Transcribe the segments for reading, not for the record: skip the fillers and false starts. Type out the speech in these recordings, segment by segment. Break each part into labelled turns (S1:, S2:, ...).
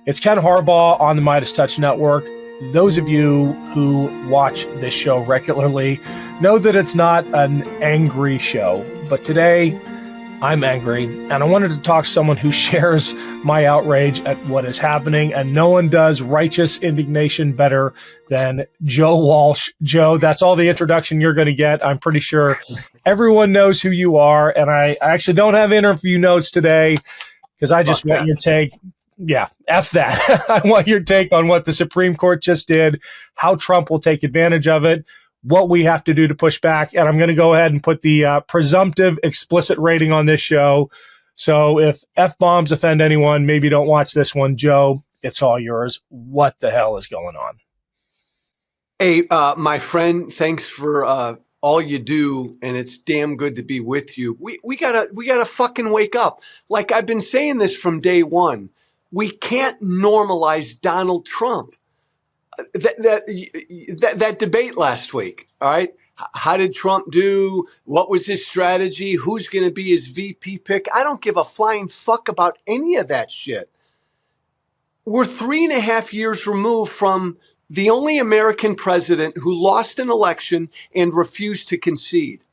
S1: It's Ken Harbaugh on the MeidasTouch network. Those of you who watch this show regularly know that it's not an angry show, but today I'm angry, and I wanted to talk to someone who shares my outrage at what is happening, and no one does righteous indignation better than Joe Walsh. Joe, that's all the introduction you're going to get. I'm pretty sure everyone knows who you are, and I actually don't have interview notes today because I just want your take. Yeah, F that. I want your take on what the Supreme Court just did, how Trump will take advantage of it, what we have to do to push back. And I'm going to go ahead and put the presumptive explicit rating on this show. So if F-bombs offend anyone, maybe don't watch this one. Joe, it's all yours. What the hell is going on?
S2: Hey, my friend, thanks for all you do, and it's damn good to be with you. We gotta fucking wake up. Like I've been saying this from day one. We can't normalize Donald Trump. That debate last week, all right? How did Trump do? What was his strategy? Who's going to be his VP pick? I don't give a flying fuck about any of that shit. We're 3.5 years removed from the only American president who lost an election and refused to concede.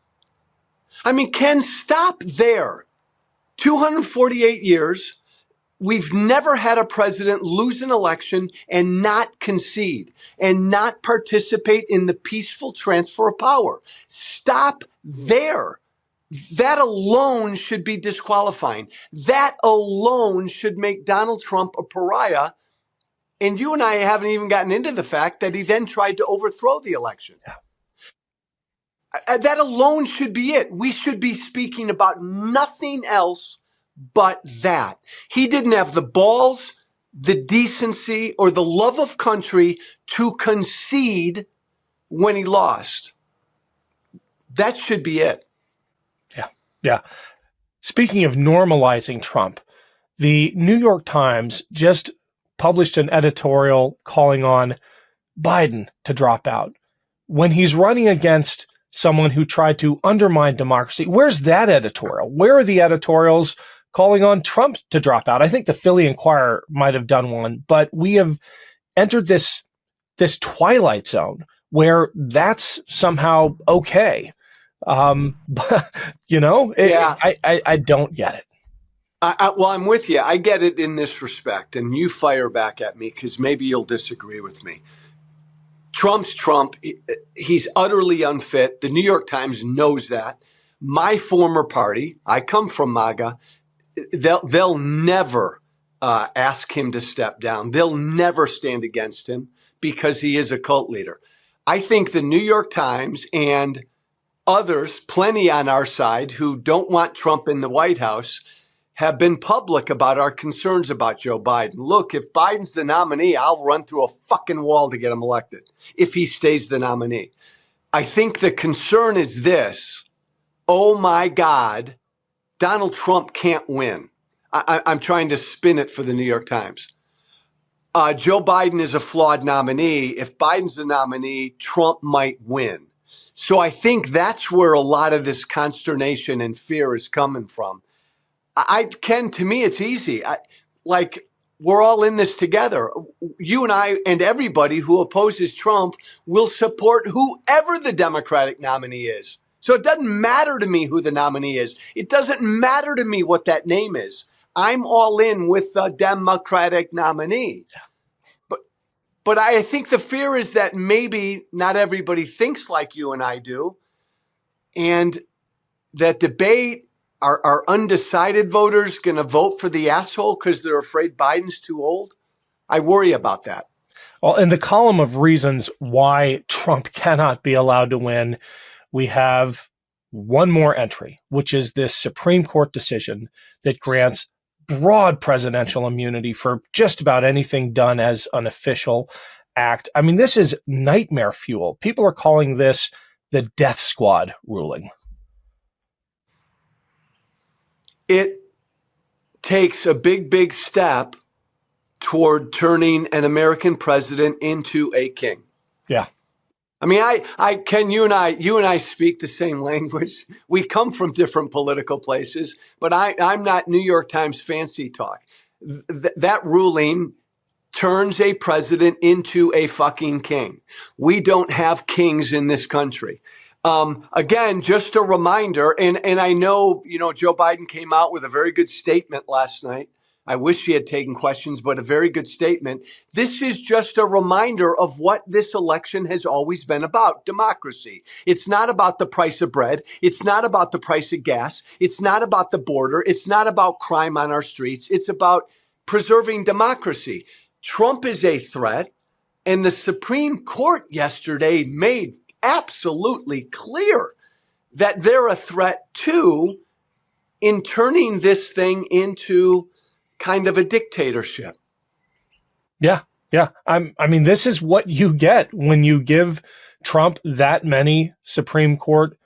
S2: I mean, Ken, stop there. 248 years. We've never had a president lose an election and not concede and not participate in the peaceful transfer of power. Stop there. That alone should be disqualifying. That alone should make Donald Trump a pariah. And you and I haven't even gotten into the fact that he then tried to overthrow the election. Yeah. That alone should be it. We should be speaking about nothing else but that. He didn't have the balls, the decency, or the love of country to concede when he lost. That should be it.
S1: Yeah. Speaking of normalizing Trump, the New York Times just published an editorial calling on Biden to drop out when he's running against someone who tried to undermine democracy. Where's that editorial? Where are the editorials calling on Trump to drop out? I think the Philly Inquirer might have done one, but we have entered this twilight zone where that's somehow okay. But, I don't get it.
S2: Well, I'm with you. I get it in this respect, and you fire back at me because maybe you'll disagree with me. Trump's Trump. He's utterly unfit. The New York Times knows that. My former party, I come from MAGA, they'll never ask him to step down. They'll never stand against him because he is a cult leader. I think the New York Times and others, plenty on our side, who don't want Trump in the White House, have been public about our concerns about Joe Biden. Look, if Biden's the nominee, I'll run through a fucking wall to get him elected if he stays the nominee. I think the concern is this. Oh, my God, Donald Trump can't win. I'm trying to spin it for the New York Times. Joe Biden is a flawed nominee. If Biden's the nominee, Trump might win. So I think that's where a lot of this consternation and fear is coming from. Ken, to me, it's easy. We're all in this together. You and I and everybody who opposes Trump will support whoever the Democratic nominee is. So it doesn't matter to me who the nominee is. It doesn't matter to me what that name is. I'm all in with the Democratic nominee. But I think the fear is that maybe not everybody thinks like you and I do. And that debate, are undecided voters going to vote for the asshole because they're afraid Biden's too old? I worry about that.
S1: Well, in the column of reasons why Trump cannot be allowed to win, we have one more entry, which is this Supreme Court decision that grants broad presidential immunity for just about anything done as an official act. I mean, this is nightmare fuel. People are calling this the death squad ruling.
S2: It takes a big step toward turning an American president into a king.
S1: Yeah.
S2: I mean, Ken, you and I speak the same language. We come from different political places, but I'm not New York Times fancy talk. That ruling turns a president into a fucking king. We don't have kings in this country. Again, just a reminder, and I know, Joe Biden came out with a very good statement last night. I wish he had taken questions, but a very good statement. This is just a reminder of what this election has always been about, democracy. It's not about the price of bread. It's not about the price of gas. It's not about the border. It's not about crime on our streets. It's about preserving democracy. Trump is a threat, and the Supreme Court yesterday made absolutely clear that they're a threat too in turning this thing into kind of a dictatorship.
S1: Yeah. Yeah. I mean, this is what you get when you give Trump that many Supreme Court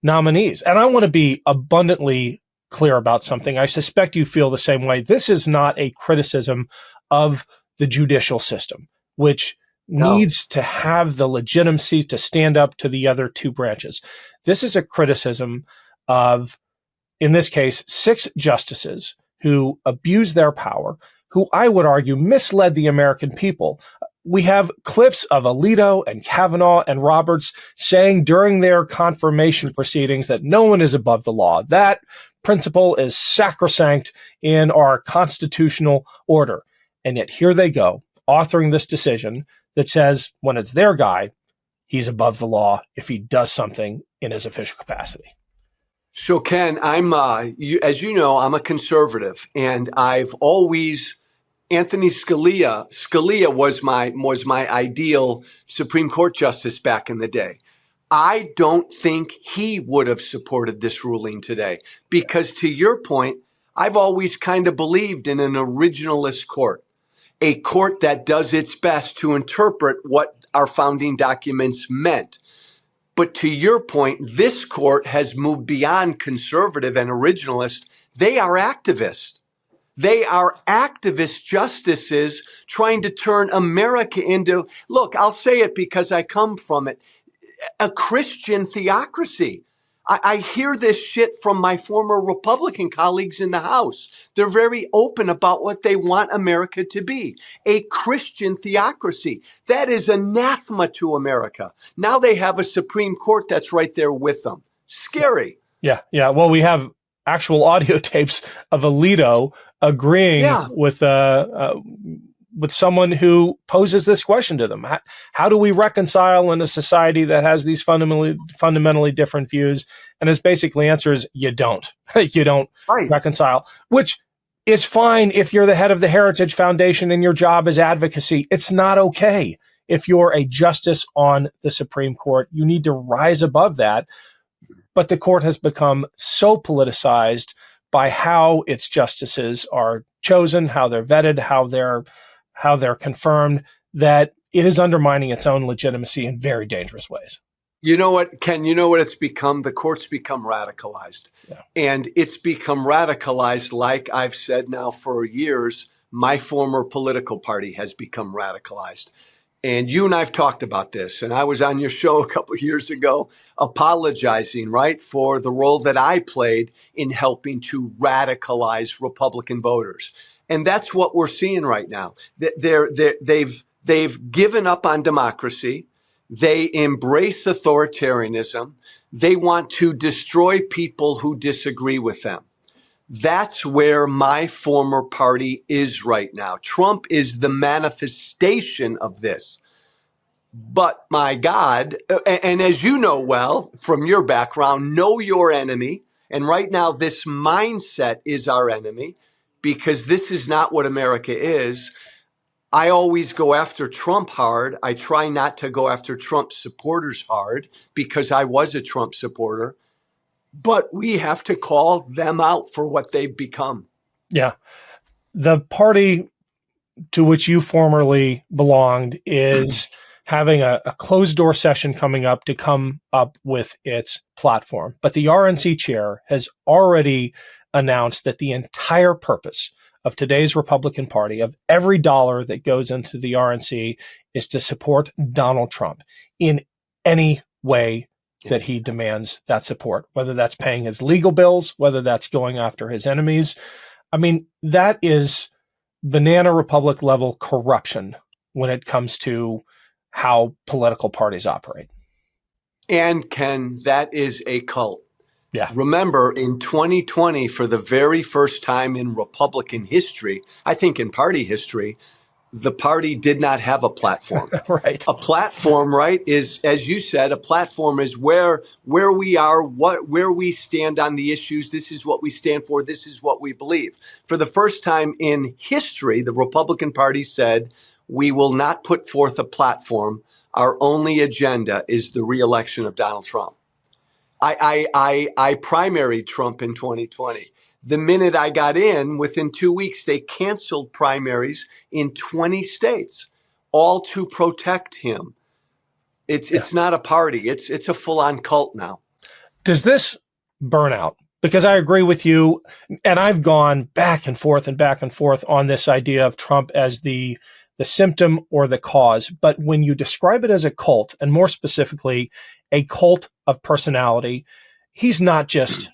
S1: nominees. And I want to be abundantly clear about something. I suspect you feel the same way. This is not a criticism of the judicial system, which needs to have the legitimacy to stand up to the other two branches. This is a criticism of, in this case, 6 justices who abused their power, who I would argue misled the American people. We have clips of Alito and Kavanaugh and Roberts saying during their confirmation proceedings that no one is above the law. That principle is sacrosanct in our constitutional order. And yet here they go, authoring this decision that says when it's their guy, he's above the law if he does something in his official capacity.
S2: So, Ken, as you know, I'm a conservative, and I've always, Anthony Scalia was my ideal Supreme Court justice back in the day. I don't think he would have supported this ruling today because, to your point, I've always kind of believed in an originalist court, a court that does its best to interpret what our founding documents meant. But to your point, this court has moved beyond conservative and originalist. They are activists. They are activist justices trying to turn America into, look, I'll say it because I come from it, a Christian theocracy. I hear this shit from my former Republican colleagues in the House. They're very open about what they want America to be, a Christian theocracy. That is anathema to America. Now they have a Supreme Court that's right there with them. Scary.
S1: Yeah. Well, we have actual audio tapes of Alito agreeing with someone who poses this question to them. How do we reconcile in a society that has these fundamentally different views? And his basically answer is, you don't. You don't reconcile, which is fine if you're the head of the Heritage Foundation and your job is advocacy. It's not okay if you're a justice on the Supreme Court. You need to rise above that. But the court has become so politicized by how its justices are chosen, how they're vetted, how they're confirmed, that it is undermining its own legitimacy in very dangerous ways.
S2: You know what, Ken, it's become? The court's become radicalized. Yeah. And it's become radicalized, like I've said now for years, my former political party has become radicalized. And you and I have talked about this, and I was on your show a couple of years ago apologizing, right, for the role that I played in helping to radicalize Republican voters. And that's what we're seeing right now. They've given up on democracy. They embrace authoritarianism. They want to destroy people who disagree with them. That's where my former party is right now. Trump is the manifestation of this. But my God, and as you know well from your background, know your enemy. And right now, this mindset is our enemy because this is not what America is. I always go after Trump hard. I try not to go after Trump supporters hard because I was a Trump supporter. But we have to call them out for what they've become.
S1: Yeah. The party to which you formerly belonged is having a closed door session coming up to come up with its platform. But the RNC chair has already announced that the entire purpose of today's Republican Party, of every dollar that goes into the RNC, is to support Donald Trump in any way that he demands that support, whether that's paying his legal bills, whether that's going after his enemies. I mean, that is banana republic level corruption when it comes to how political parties operate.
S2: And Ken, that is a cult.
S1: Yeah.
S2: Remember, in 2020, for the very first time in Republican history, I think in party history, the party did not have a platform.
S1: Right.
S2: A platform, right, is, as you said, a platform is where we are, where we stand on the issues. This is what we stand for. This is what we believe. For the first time in history, the Republican Party said, we will not put forth a platform. Our only agenda is the reelection of Donald Trump. I primaried Trump in 2020. The minute I got in, within 2 weeks, they canceled primaries in 20 states, all to protect him. It's not a party. It's a full-on cult now.
S1: Does this burn out? Because I agree with you, and I've gone back and forth on this idea of Trump as the symptom or the cause. But when you describe it as a cult, and more specifically, a cult of personality, he's not just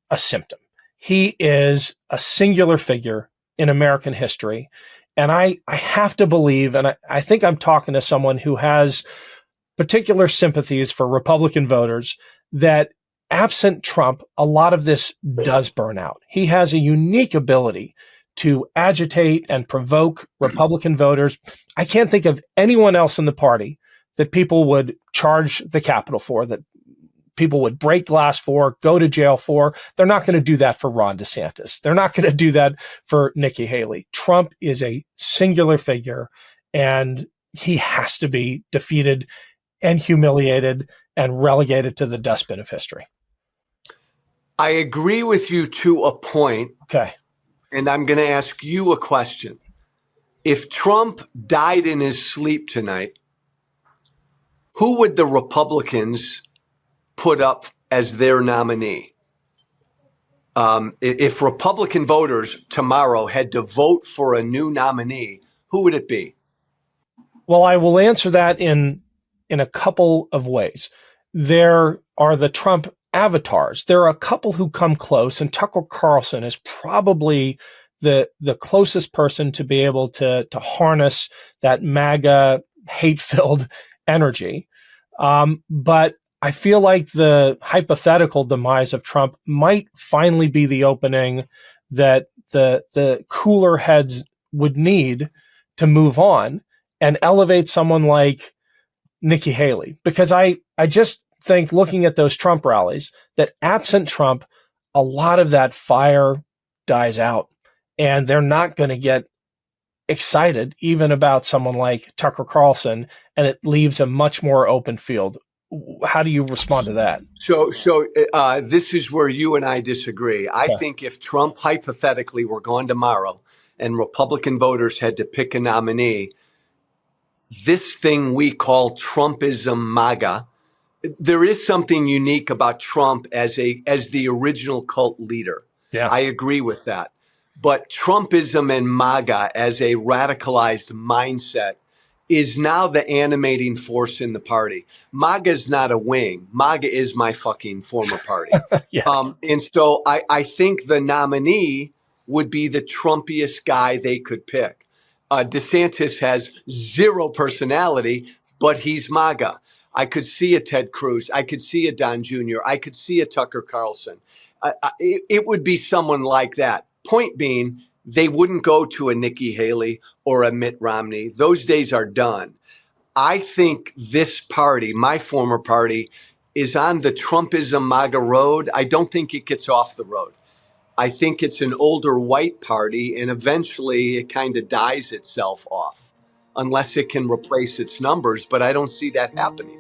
S1: a symptom. He is a singular figure in American history. And I have to believe, and I think I'm talking to someone who has particular sympathies for Republican voters, that absent Trump, a lot of this does burn out. He has a unique ability to agitate and provoke Republican voters. I can't think of anyone else in the party that people would charge the Capitol for, that people would break glass for, go to jail for. They're not going to do that for Ron DeSantis. They're not going to do that for Nikki Haley. Trump is a singular figure, and he has to be defeated and humiliated and relegated to the dustbin of history.
S2: I agree with you to a point.
S1: Okay.
S2: And I'm going to ask you a question. If Trump died in his sleep tonight, who would the Republicans put up as their nominee? If Republican voters tomorrow had to vote for a new nominee, who would it be?
S1: Well, I will answer that in a couple of ways. There are the Trump avatars. There are a couple who come close, and Tucker Carlson is probably the closest person to be able to harness that MAGA hate-filled energy. But I feel like the hypothetical demise of Trump might finally be the opening that the cooler heads would need to move on and elevate someone like Nikki Haley. Because I just think, looking at those Trump rallies, that absent Trump, a lot of that fire dies out, and they're not going to get excited even about someone like Tucker Carlson, and it leaves a much more open field. How do you respond to that?
S2: So this is where you and I disagree. I think if Trump hypothetically were gone tomorrow and Republican voters had to pick a nominee, this thing we call Trumpism Maga, there is something unique about Trump as the original cult leader.
S1: Yeah.
S2: I agree with that. But Trumpism and MAGA as a radicalized mindset is now the animating force in the party. MAGA is not a wing. MAGA is my fucking former party.
S1: Yes.
S2: And so I think the nominee would be the Trumpiest guy they could pick. DeSantis has zero personality, but he's MAGA. I could see a Ted Cruz. I could see a Don Jr. I could see a Tucker Carlson. It would be someone like that. Point being, they wouldn't go to a Nikki Haley or a Mitt Romney. Those days are done. I think this party, my former party, is on the Trumpism MAGA road. I don't think it gets off the road. I think it's an older white party, and eventually it kind of dies itself off unless it can replace its numbers. But I don't see that happening.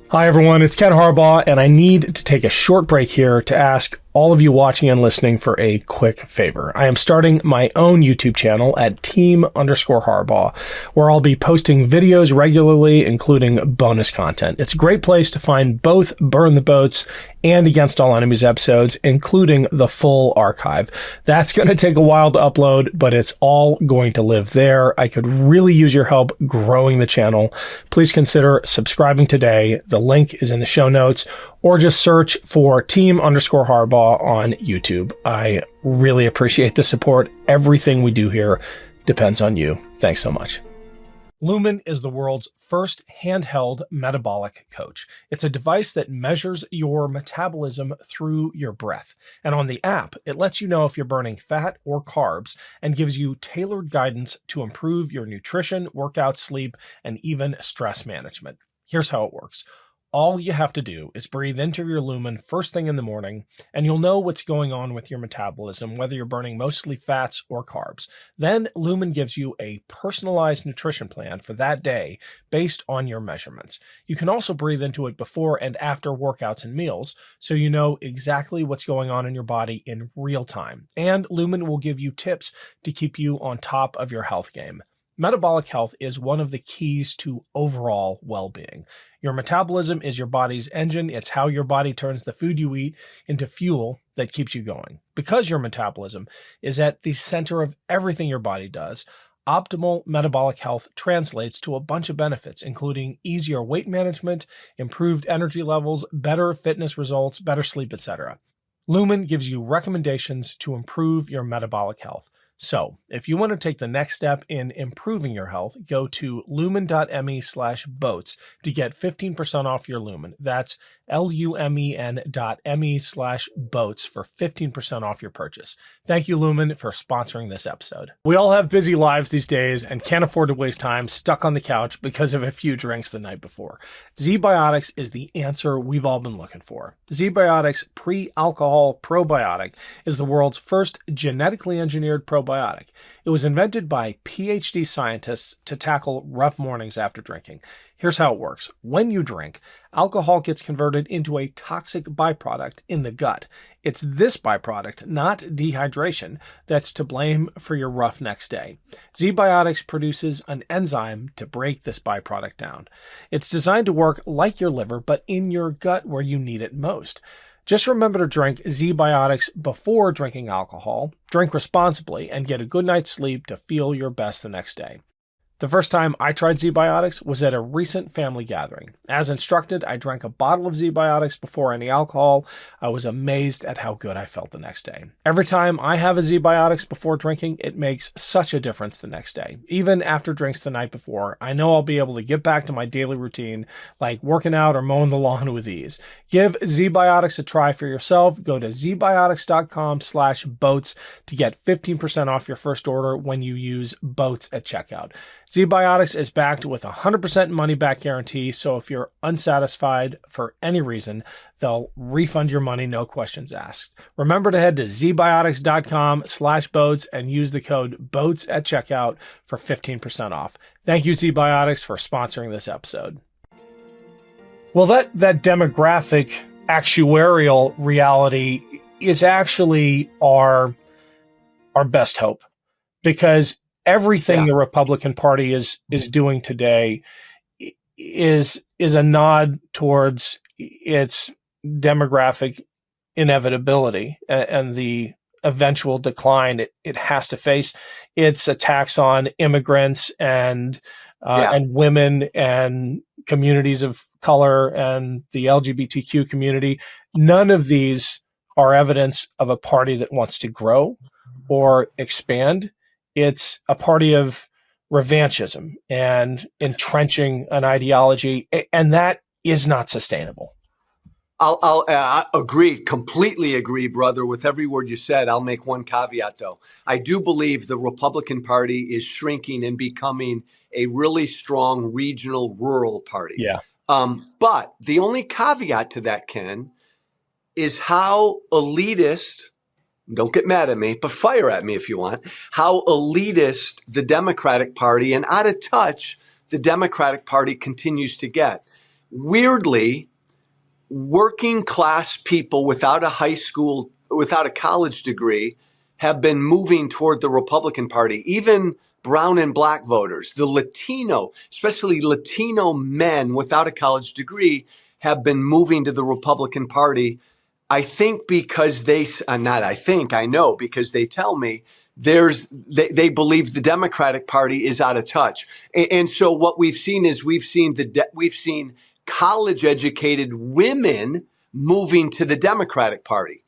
S1: Hi, everyone. It's Ken Harbaugh, and I need to take a short break here to ask all of you watching and listening for a quick favor. I am starting my own YouTube channel at team_Harbaugh, where I'll be posting videos regularly, including bonus content. It's a great place to find both Burn the Boats and Against All Enemies episodes, including the full archive. That's going to take a while to upload, but it's all going to live there. I could really use your help growing the channel. Please consider subscribing today. The link is in the show notes, or just search for team_Harbaugh on YouTube. I really appreciate the support. Everything we do here depends on you. Thanks so much. Lumen is the world's first handheld metabolic coach. It's a device that measures your metabolism through your breath. And on the app, it lets you know if you're burning fat or carbs and gives you tailored guidance to improve your nutrition, workout, sleep, and even stress management. Here's how it works. All you have to do is breathe into your Lumen first thing in the morning, and you'll know what's going on with your metabolism, whether you're burning mostly fats or carbs. Then Lumen gives you a personalized nutrition plan for that day based on your measurements. You can also breathe into it before and after workouts and meals, so you know exactly what's going on in your body in real time. And Lumen will give you tips to keep you on top of your health game. Metabolic health is one of the keys to overall well-being. Your metabolism is your body's engine. It's how your body turns the food you eat into fuel that keeps you going. Because your metabolism is at the center of everything your body does, optimal metabolic health translates to a bunch of benefits, including easier weight management, improved energy levels, better fitness results, better sleep, etc. Lumen gives you recommendations to improve your metabolic health. So, if you want to take the next step in improving your health, go to lumen.me/boats to get 15% off your Lumen. That's lumen.me/boats for 15% off your purchase. Thank you, Lumen, for sponsoring this episode. We all have busy lives these days and can't afford to waste time stuck on the couch because of a few drinks the night before. ZBiotics is the answer we've all been looking for. ZBiotics pre-alcohol probiotic is the world's first genetically engineered probiotic. It was invented by PhD scientists to tackle rough mornings after drinking. Here's how it works. When you drink, alcohol gets converted into a toxic byproduct in the gut. It's this byproduct, not dehydration, that's to blame for your rough next day. ZBiotics produces an enzyme to break this byproduct down. It's designed to work like your liver, but in your gut where you need it most. Just remember to drink ZBiotics before drinking alcohol, drink responsibly, and get a good night's sleep to feel your best the next day. The first time I tried ZBiotics was at a recent family gathering. As instructed, I drank a bottle of ZBiotics before any alcohol. I was amazed at how good I felt the next day. Every time I have a ZBiotics before drinking, it makes such a difference the next day. Even after drinks the night before, I know I'll be able to get back to my daily routine, like working out or mowing the lawn with ease. Give ZBiotics a try for yourself. Go to zbiotics.com/boats to get 15% off your first order when you use boats at checkout. ZBiotics is backed with a 100% money-back guarantee, so if you're unsatisfied for any reason, they'll refund your money, no questions asked. Remember to head to zbiotics.com/boats and use the code BOATS at checkout for 15% off. Thank you, ZBiotics, for sponsoring this episode. Well, that demographic actuarial reality is actually our best hope, because everything the Republican Party is doing today is a nod towards its demographic inevitability and the eventual decline it has to face. Its attacks on immigrants and women and communities of color and the LGBTQ community. None of these are evidence of a party that wants to grow or expand. It's a party of revanchism and entrenching an ideology, and that is not sustainable.
S2: I'll agree, completely agree, brother, with every word you said. I'll make one caveat, though. I do believe the Republican Party is shrinking and becoming a really strong regional rural party.
S1: Yeah.
S2: But the only caveat to that, Ken, is how elitist, don't get mad at me, but fire at me if you want, how elitist the Democratic Party and out of touch the Democratic Party continues to get. Weirdly, working class people without a college degree have been moving toward the Republican Party, even brown and black voters. The Latino, especially Latino men without a college degree, have been moving to the Republican Party. I think because I know because they tell me they believe the Democratic Party is out of touch. And so what we've seen is we've seen college educated women moving to the Democratic Party.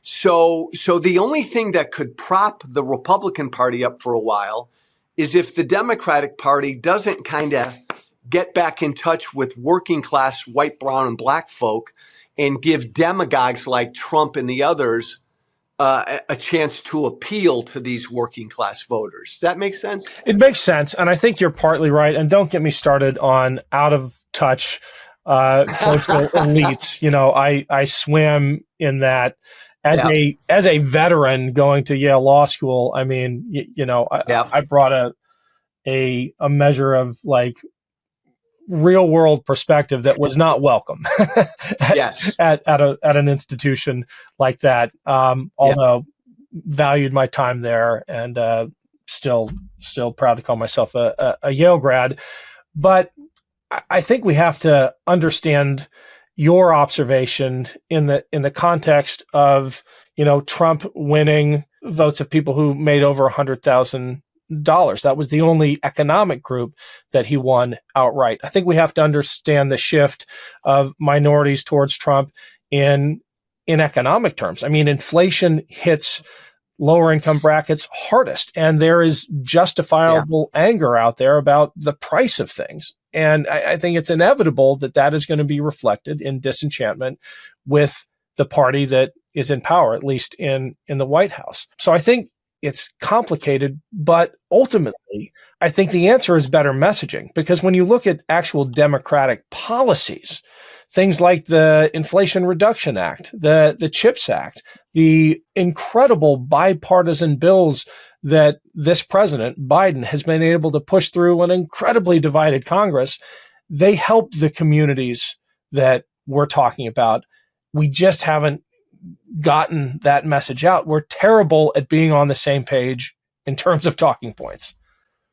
S2: So the only thing that could prop the Republican Party up for a while is if the Democratic Party doesn't kind of get back in touch with working class white, brown, and black folk and give demagogues like Trump and the others a chance to appeal to these working class voters. Does that make sense?
S1: It makes sense. And I think you're partly right. And don't get me started on out of touch coastal elites. You know, I swam in that as a veteran going to Yale Law School. I mean, I brought a measure of like real world perspective that was not welcome at an institution like that. Although valued my time there and still proud to call myself a Yale grad. But I think we have to understand your observation in the context of, Trump winning votes of people who made over $100,000. That was the only economic group that he won outright. I think we have to understand the shift of minorities towards Trump in economic terms. I mean, inflation hits lower income brackets hardest, and there is justifiable anger out there about the price of things. And I think it's inevitable that is going to be reflected in disenchantment with the party that is in power, at least in the White House. So I think it's complicated, but ultimately, I think the answer is better messaging, because when you look at actual Democratic policies, things like the Inflation Reduction Act, the CHIPS Act, the incredible bipartisan bills that this president, Biden, has been able to push through an incredibly divided Congress, they help the communities that we're talking about. We just haven't gotten that message out. We're terrible at being on the same page in terms of talking points.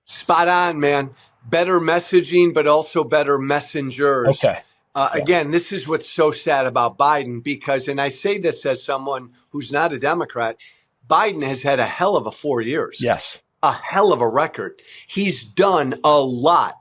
S2: Spot on, man. Better messaging, but also better messengers.
S1: Okay.
S2: Again, this is what's so sad about Biden, because, and I say this as someone who's not a Democrat, Biden has had a hell of a 4 years.
S1: Yes.
S2: A hell of a record. He's done a lot.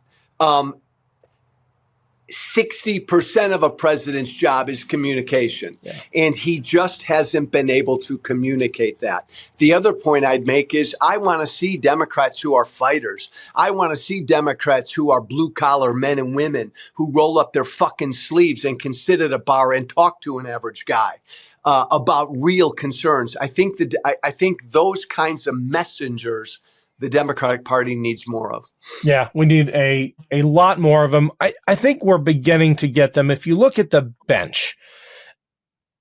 S2: 60% of a president's job is communication, and he just hasn't been able to communicate that. The other point I'd make is I want to see Democrats who are fighters. I want to see Democrats who are blue collar men and women who roll up their fucking sleeves and can sit at a bar and talk to an average guy about real concerns. I think I think those kinds of messengers the Democratic Party needs more of. Yeah,
S1: we need a lot more of them. I think we're beginning to get them. If you look at the bench,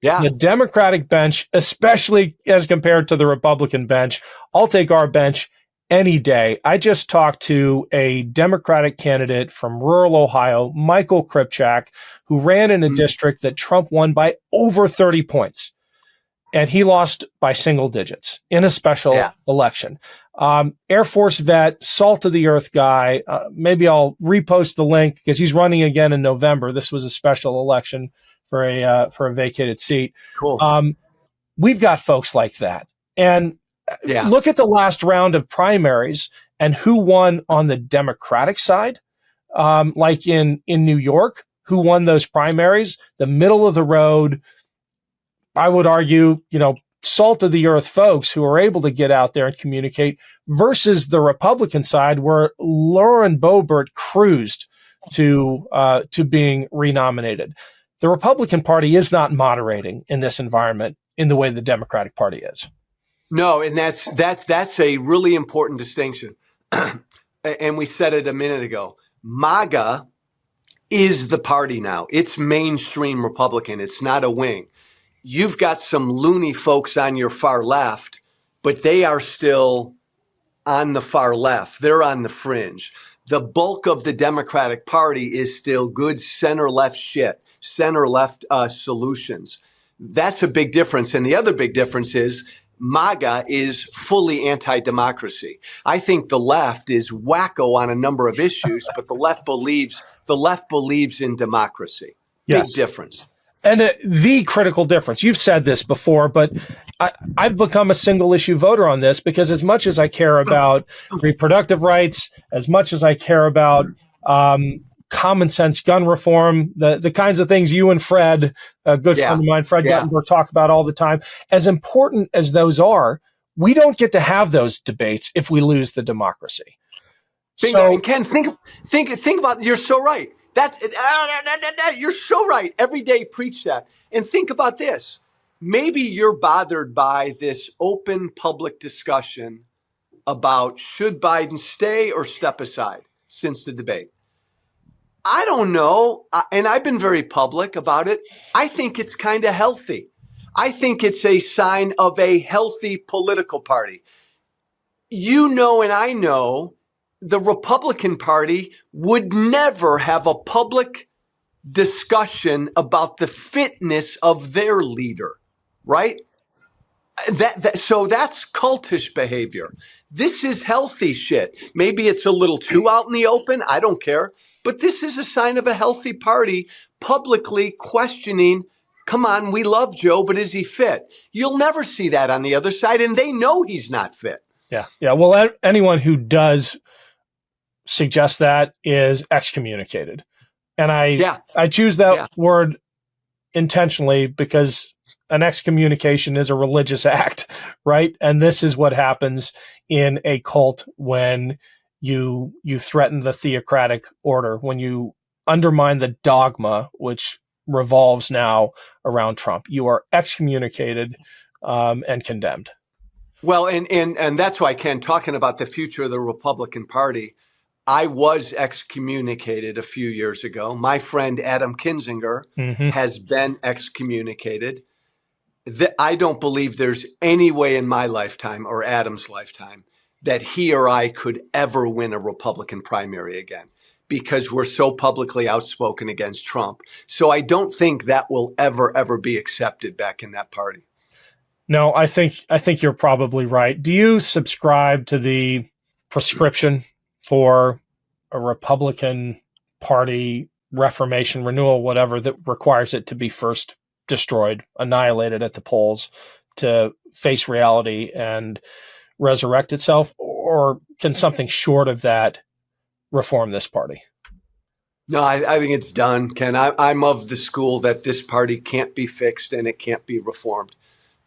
S1: the Democratic bench, especially as compared to the Republican bench, I'll take our bench any day. I just talked to a Democratic candidate from rural Ohio, Michael Kripchak, who ran in a district that Trump won by over 30 points. And he lost by single digits in a special election. Air Force vet, salt of the earth guy. Maybe I'll repost the link because he's running again in November. This was a special election for a vacated seat.
S2: Cool.
S1: We've got folks like that. And look at the last round of primaries and who won on the Democratic side. Like in New York, who won those primaries, the middle of the road, I would argue, salt of the earth folks who are able to get out there and communicate versus the Republican side where Lauren Boebert cruised to being renominated. The Republican Party is not moderating in this environment in the way the Democratic Party is.
S2: No, and that's a really important distinction. And we said it a minute ago. MAGA is the party now. It's mainstream Republican. It's not a wing. You've got some loony folks on your far left, but they are still on the far left. They're on the fringe. The bulk of the Democratic Party is still good center-left shit, center-left solutions. That's a big difference. And the other big difference is MAGA is fully anti-democracy. I think the left is wacko on a number of issues, but the left believes in democracy.
S1: Yes.
S2: Big difference.
S1: And the critical difference, you've said this before, but I've become a single issue voter on this because as much as I care about reproductive rights, as much as I care about common sense gun reform, the kinds of things you and Fred, a good friend of mine, Fred Guttenberg, talk about all the time. As important as those are, we don't get to have those debates if we lose the democracy.
S2: Bingo.
S1: So,
S2: and Ken, think about, you're so right. You're so right. Every day preach that. And think about this. Maybe you're bothered by this open public discussion about should Biden stay or step aside since the debate. I don't know. And I've been very public about it. I think it's kind of healthy. I think it's a sign of a healthy political party. You know, and I know the Republican Party would never have a public discussion about the fitness of their leader, right? So that's cultish behavior. This is healthy shit. Maybe it's a little too out in the open. I don't care. But this is a sign of a healthy party publicly questioning, come on, we love Joe, but is he fit? You'll never see that on the other side, and they know he's not fit.
S1: Yeah. Well, anyone who does suggest that is excommunicated. And I choose that word intentionally because an excommunication is a religious act, right? And this is what happens in a cult when you threaten the theocratic order, when you undermine the dogma which revolves now around Trump. You are excommunicated and condemned.
S2: Well, and that's why, Ken, talking about the future of the Republican Party, I was excommunicated a few years ago. My friend Adam Kinzinger has been excommunicated. I don't believe there's any way in my lifetime or Adam's lifetime that he or I could ever win a Republican primary again because we're so publicly outspoken against Trump. So I don't think that will ever be accepted back in that party.
S1: No, I think you're probably right. Do you subscribe to the prescription for a Republican Party reformation, renewal, whatever, that requires it to be first destroyed, annihilated at the polls to face reality and resurrect itself? Or can something short of that reform this party?
S2: No, I think it's done, Ken. I'm of the school that this party can't be fixed and it can't be reformed.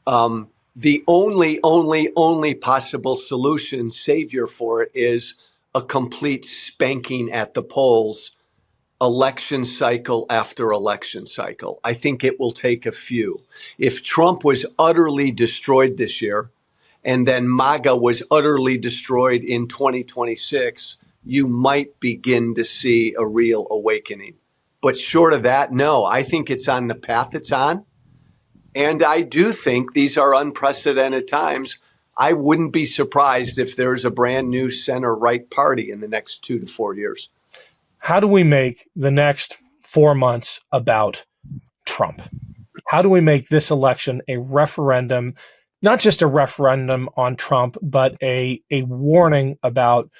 S2: The only possible solution, savior for it, is a complete spanking at the polls, election cycle after election cycle. I think it will take a few. If Trump was utterly destroyed this year, and then MAGA was utterly destroyed in 2026, you might begin to see a real awakening. But short of that, no, I think it's on the path it's on. And I do think these are unprecedented times. I wouldn't be surprised if there's a brand new center-right party in the next 2 to 4 years.
S1: How do we make the next 4 months about Trump? How do we make this election a referendum, not just a referendum on Trump, but a warning about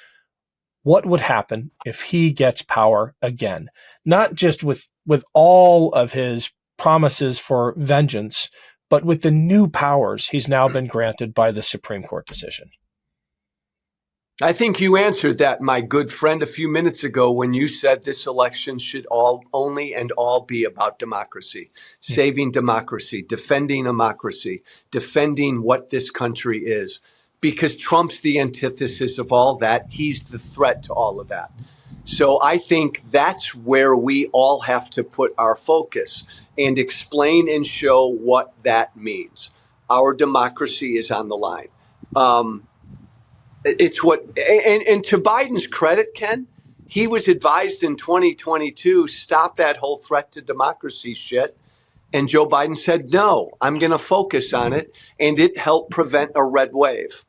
S1: what would happen if he gets power again? Not just with all of his promises for vengeance, but with the new powers he's now been granted by the Supreme Court decision.
S2: I think you answered that, my good friend, a few minutes ago when you said this election should all be about democracy, saving democracy, defending what this country is. Because Trump's the antithesis of all that. He's the threat to all of that. So I think that's where we all have to put our focus and explain and show what that means. Our democracy is on the line. It's what, and to Biden's credit, Ken, he was advised in 2022, stop that whole threat to democracy shit. And Joe Biden said, no, I'm going to focus on it. And it helped prevent a red wave.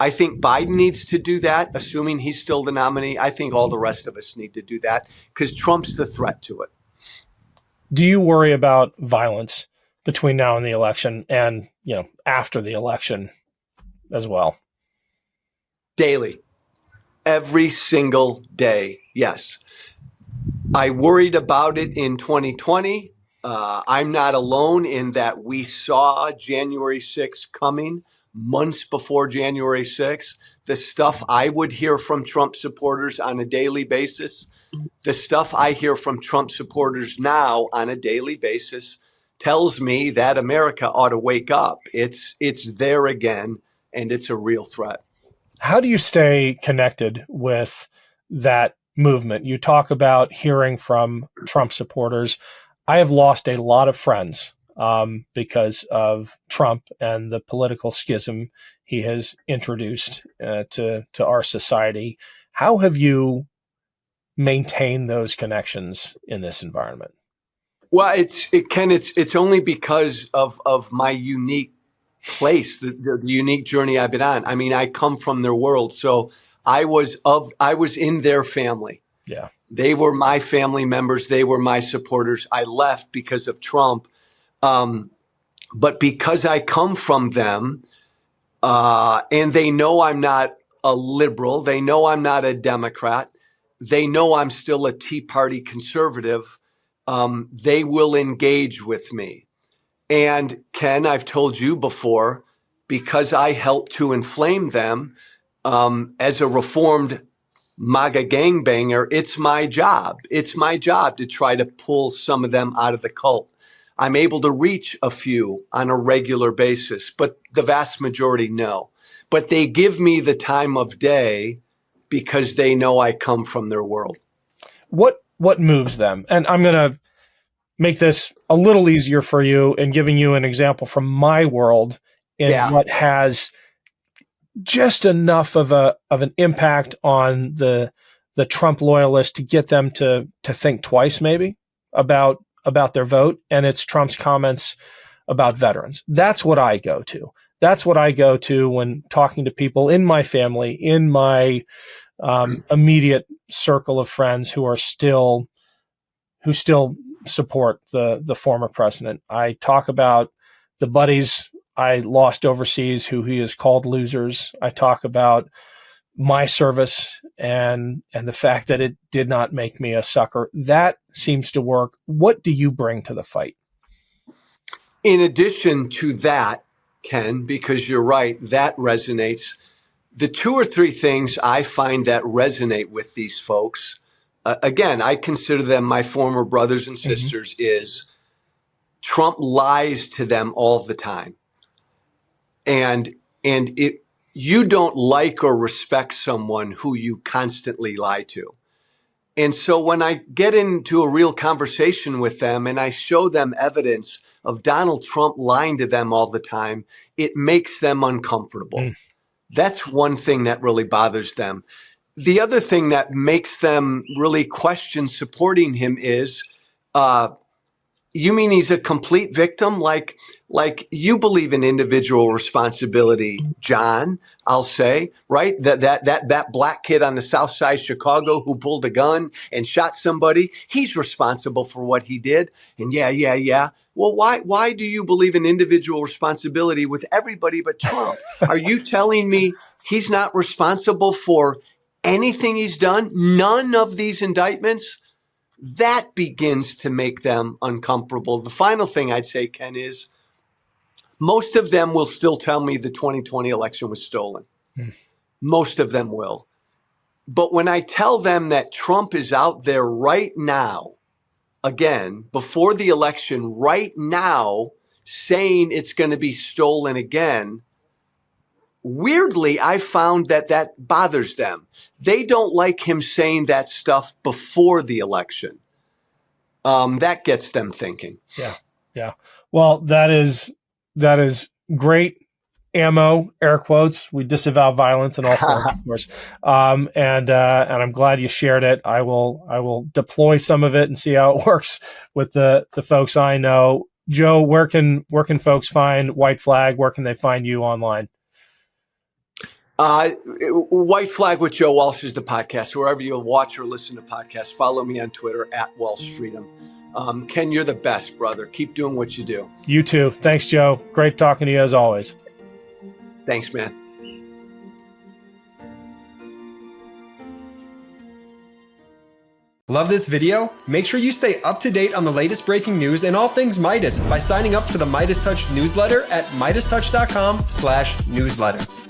S2: I think Biden needs to do that, assuming he's still the nominee. I think all the rest of us need to do that because Trump's the threat to it.
S1: Do you worry about violence between now and the election and, after the election as well?
S2: Daily. Every single day. Yes. I worried about it in 2020. I'm not alone in that we saw January 6th coming months before January 6th, the stuff I would hear from Trump supporters on a daily basis, the stuff I hear from Trump supporters now on a daily basis tells me that America ought to wake up. It's there again, and it's a real threat.
S1: How do you stay connected with that movement? You talk about hearing from Trump supporters. I have lost a lot of friends because of Trump and the political schism he has introduced to our society. How have you maintained those connections in this environment?
S2: Well, it's only because of my unique place, the unique journey I've been on. I mean, I come from their world, so I was in their family.
S1: Yeah.
S2: They were my family members. They were my supporters. I left because of Trump. But because I come from them, and they know I'm not a liberal, they know I'm not a Democrat, they know I'm still a Tea Party conservative, they will engage with me. And Ken, I've told you before, because I helped to inflame them as a reformed MAGA gangbanger, it's my job. It's my job to try to pull some of them out of the cult. I'm able to reach a few on a regular basis, but the vast majority no. But they give me the time of day because they know I come from their world.
S1: What moves them? And I'm going to make this a little easier for you in giving you an example from my world in what has just enough of an impact on the Trump loyalists to get them to think twice maybe about their vote, and it's Trump's comments about veterans. That's what I go to. That's what I go to when talking to people in my family, in my immediate circle of friends who still support the former president. I talk about the buddies I lost overseas who he has called losers. I talk about my service and the fact that it did not make me a sucker. That seems to work. What do you bring to the fight?
S2: In addition to that, Ken, because you're right, that resonates. The two or three things I find that resonate with these folks, again, I consider them my former brothers and sisters, is Trump lies to them all the time. And you don't like or respect someone who you constantly lie to. And so when I get into a real conversation with them and I show them evidence of Donald Trump lying to them all the time, it makes them uncomfortable. That's one thing that really bothers them. The other thing that makes them really question supporting him is, you mean he's a complete victim? Like you believe in individual responsibility, John, I'll say, right? That black kid on the south side of Chicago who pulled a gun and shot somebody, he's responsible for what he did. And yeah. Well, why do you believe in individual responsibility with everybody but Trump? Are you telling me he's not responsible for anything he's done? None of these indictments? That begins to make them uncomfortable. The final thing I'd say, Ken, is most of them will still tell me the 2020 election was stolen. Most of them will. But when I tell them that Trump is out there right now, again, before the election, right now, saying it's going to be stolen again, weirdly, I found that bothers them. They don't like him saying that stuff before the election. That gets them thinking.
S1: Yeah. Well, that is great ammo, air quotes. We disavow violence in all forms, of course. And I'm glad you shared it. I will deploy some of it and see how it works with the folks I know. Joe, where can folks find White Flag? Where can they find you online?
S2: White Flag with Joe Walsh is the podcast. Wherever you watch or listen to podcasts, follow me on Twitter at Walsh Freedom. Ken, you're the best, brother. Keep doing what you do.
S1: You too. Thanks, Joe. Great talking to you as always.
S2: Thanks, man.
S3: Love this video? Make sure you stay up to date on the latest breaking news and all things Midas by signing up to the MeidasTouch newsletter at MeidasTouch.com/newsletter.